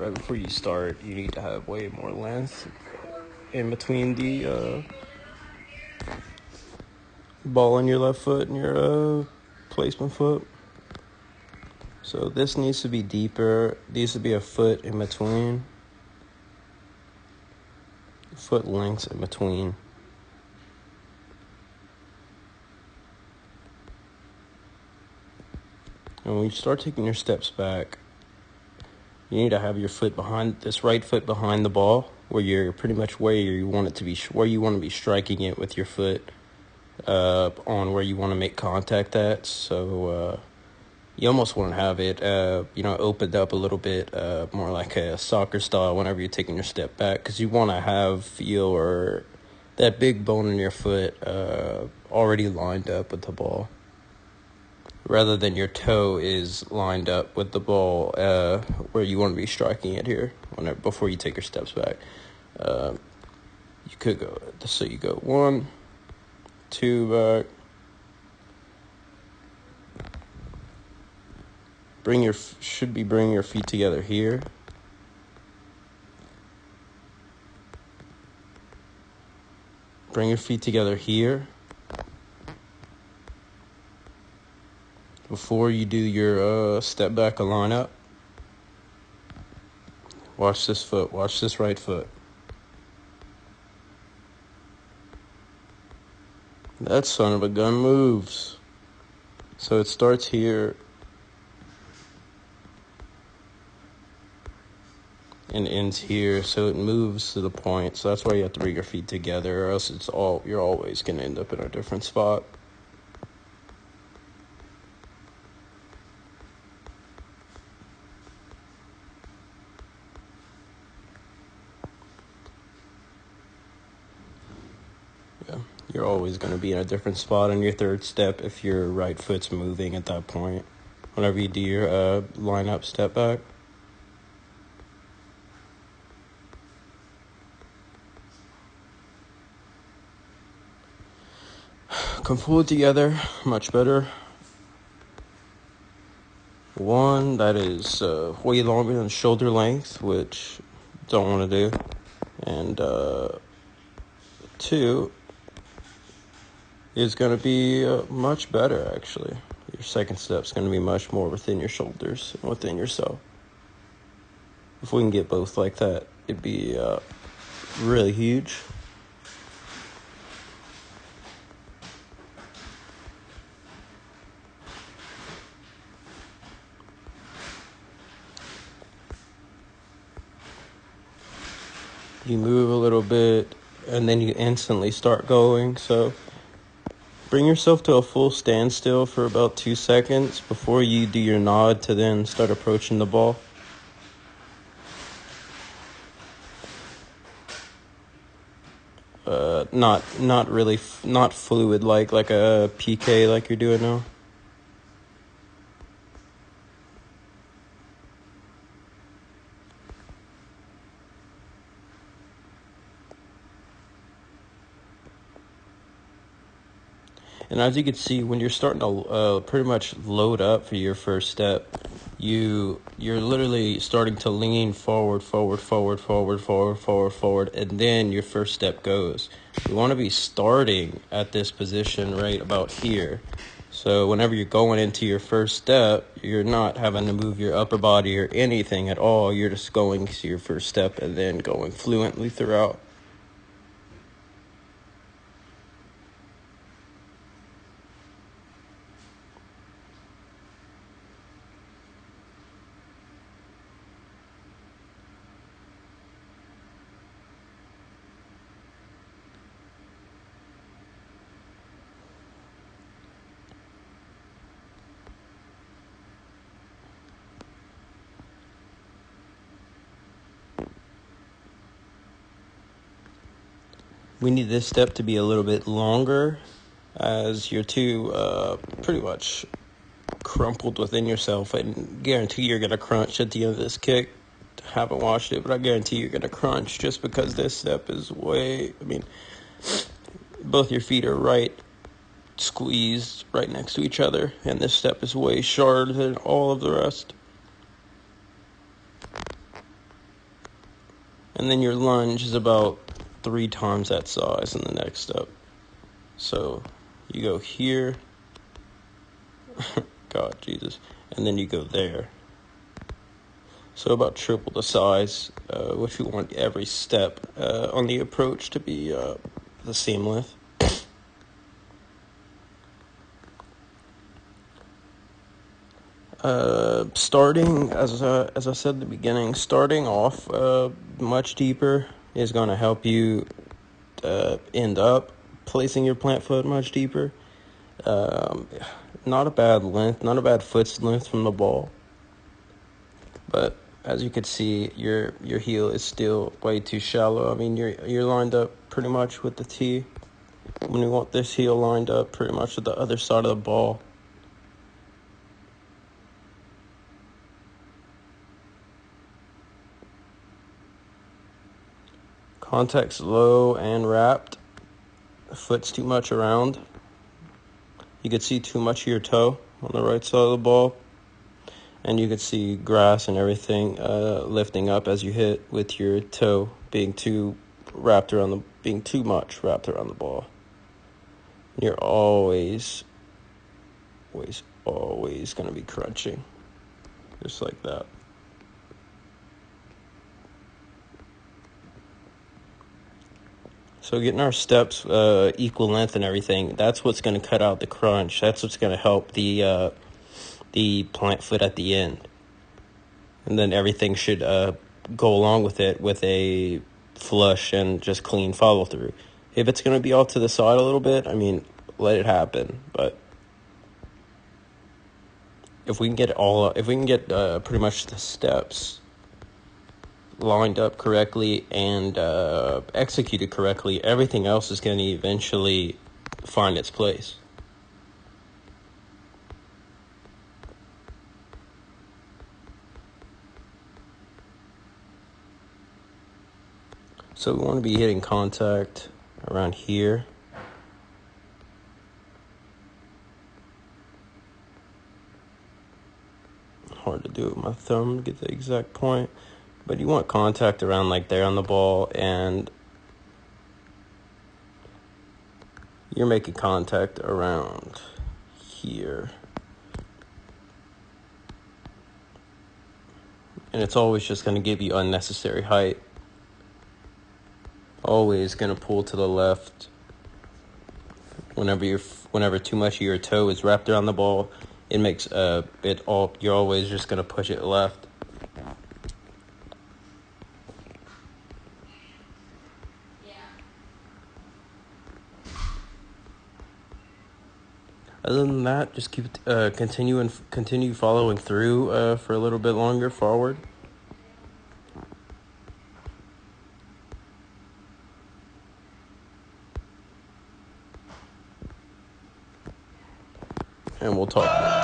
right before you start, you need to have way more length in between the ball in your left foot and your placement foot. So this needs to be deeper. Needs to be a foot in between. Foot lengths in between. And when you start taking your steps back, you need to have your foot behind, this right foot behind the ball, where you're pretty much where you want it to be, where you want to be striking it with your foot on where you want to make contact at. So you almost want to have it, opened up a little bit, more like a soccer style whenever you're taking your step back, because you want to have that big bone in your foot already lined up with the ball, rather than your toe is lined up with the ball where you want to be striking it here before you take your steps back. You could go, so you go 1, 2 back. Bring your feet together here. Bring your feet together here. Before you do your step back and line up. Watch this foot. Watch this right foot. That son of a gun moves. So it starts here and ends here, so it moves to the point. So that's why you have to bring your feet together, or else you're always going to end up in a different spot. Yeah, you're always going to be in a different spot on your third step if your right foot's moving at that point, whenever you do your line up step back. Come pull it together, much better. 1, that is way longer than shoulder length, which don't want to do. And 2 is going to be much better, actually. Your second step's going to be much more within your shoulders and within yourself. If we can get both like that, it'd be really huge. You move a little bit, and then you instantly start going. So bring yourself to a full standstill for about 2 seconds before you do your nod to then start approaching the ball. Not really, not fluid like a PK like you're doing now. And as you can see, when you're starting to pretty much load up for your first step, you're literally starting to lean forward, and then your first step goes. You want to be starting at this position right about here. So whenever you're going into your first step, you're not having to move your upper body or anything at all. You're just going to your first step and then going fluently throughout. We need this step to be a little bit longer, as you're too pretty much crumpled within yourself. I guarantee you're going to crunch at the end of this kick. Haven't watched it, but I guarantee you're going to crunch just because this step is both your feet are right squeezed right next to each other, and this step is way shorter than all of the rest. And then your lunge is about 3 times that size in the next step. So you go here, God, Jesus, and then you go there. So about triple the size, which we want every step on the approach to be the same length. Starting, as I said at the beginning, starting off much deeper is going to help you end up placing your plant foot much deeper. Not a bad length, not a bad foot's length from the ball. But as you can see, your heel is still way too shallow. I mean, you're lined up pretty much with the tee. When you want this heel lined up pretty much with the other side of the ball. Contact's low and wrapped. The foot's too much around. You can see too much of your toe on the right side of the ball. And you can see grass and everything lifting up as you hit with your toe being too much wrapped around the ball. You're always going to be crunching. Just like that. So getting our steps equal length and everything, that's what's going to cut out the crunch. That's what's going to help the plant foot at the end. And then everything should go along with it with a flush and just clean follow through. If it's going to be off to the side a little bit, I mean, let it happen. But if we can get pretty much the steps lined up correctly and executed correctly, everything else is going to eventually find its place. So we want to be hitting contact around here. Hard to do it with my thumb to get the exact point. But you want contact around like there on the ball, and you're making contact around here. And it's always just going to give you unnecessary height. Always going to pull to the left. Whenever too much of your toe is wrapped around the ball, it makes you're always just going to push it left. Other than that, just continue following through for a little bit longer forward. And we'll talk.